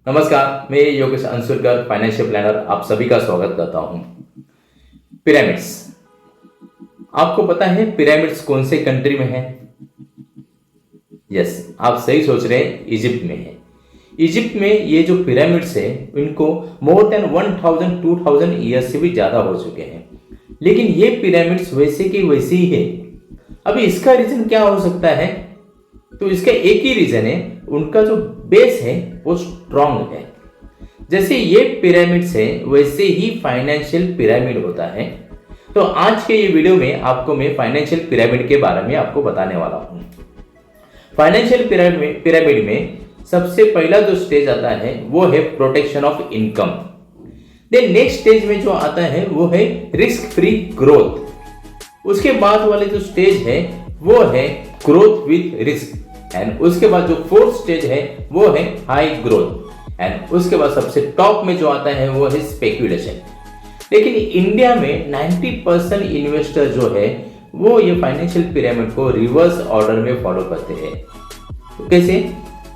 नमस्कार, मैं Yogesh अंसुरकर financial planner आप सभी का स्वागत करता हूं। पिरामिड्स, आपको पता है पिरामिड्स कौन से कंट्री में है? यस, आप सही सोच रहे हैं, इजिप्ट में है। इजिप्ट में ये जो पिरामिड्स है इनको मोर देन 1000-2000 ईयर्स से भी ज्यादा हो चुके हैं, लेकिन ये पिरामिड्स वैसे की वैसे ही है। अभी इसका रीजन क्या हो सकता है? तो इसका एक ही रीजन है, उनका जो बेस है वो स्ट्रांग है। जैसे ये पिरामिड्स है वैसे ही फाइनेंशियल पिरामिड होता है। तो आज के ये वीडियो में आपको मैं फाइनेंशियल पिरामिड के बारे में आपको बताने वाला हूँ। फाइनेंशियल पिरामिड में सबसे पहला जो स्टेज आता है वो है protection of income. Then next stage में जो आता है वो है रिस्क फ्री ग्रोथ। उसके बाद वाले जो स्टेज है वो है ग्रोथ विद रिस्क, एंड उसके बाद जो फोर्थ स्टेज है वो है हाई ग्रोथ, एंड उसके बाद सबसे टॉप में जो आता है वो है स्पेक्यूलेशन। लेकिन इंडिया में 90% इन्वेस्टर जो है वो ये फाइनेंशियल पिरामिड को रिवर्स ऑर्डर में फॉलो करते हैं। तो कैसे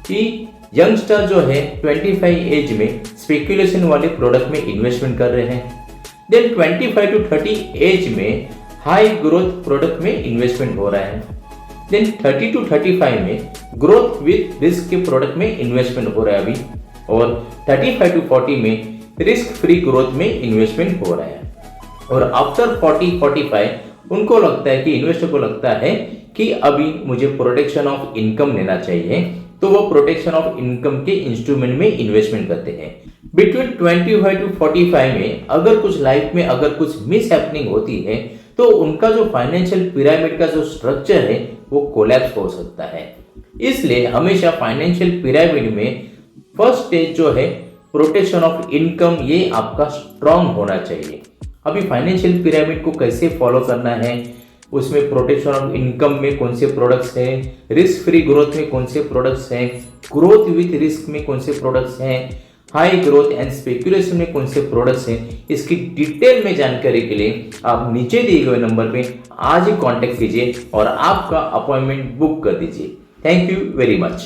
कि यंगस्टर जो है 25 एज में स्पेक्यूलेशन वाले प्रोडक्ट में इन्वेस्टमेंट कर रहे हैं, देन 25 to 30 एज में हाई ग्रोथ प्रोडक्ट में इन्वेस्टमेंट हो रहा है, देन 30 to 35 में ग्रोथ विद रिस्क के प्रोडक्ट में इन्वेस्टमेंट हो रहा है अभी, और 35 to 40 में रिस्क फ्री ग्रोथ में इन्वेस्टमेंट हो रहा है। और आफ्टर 40-45 उनको लगता है कि इन्वेस्टर को लगता है कि अभी मुझे प्रोटेक्शन ऑफ इनकम लेना चाहिए, तो वो प्रोटेक्शन ऑफ इनकम के इंस्ट्रूमेंट में इन्वेस्टमेंट करते हैं। बिटवीन 25 to 45 में अगर कुछ लाइफ में अगर कुछ मिस हैपनिंग होती है तो उनका जो फाइनेंशियल पिरामिड का जो स्ट्रक्चर है वो कोलैप्स हो सकता है। इसलिए हमेशा फाइनेंशियल पिरामिड में फर्स्ट स्टेज जो है प्रोटेक्शन ऑफ इनकम, ये आपका स्ट्रांग होना चाहिए। अभी फाइनेंशियल पिरामिड को कैसे फॉलो करना है, उसमें प्रोटेक्शन ऑफ इनकम में कौन से प्रोडक्ट्स हैं, रिस्क फ्री ग्रोथ में कौन से प्रोडक्ट्स हैं, ग्रोथ विथ रिस्क में कौन से प्रोडक्ट्स हैं, हाई ग्रोथ एंड स्पेक्यूलेशन में कौन से प्रोडक्ट्स हैं, इसकी डिटेल में जानकारी के लिए आप नीचे दिए गए नंबर पे आज ही कांटेक्ट कीजिए और आपका अपॉइंटमेंट बुक कर दीजिए। Thank you very much.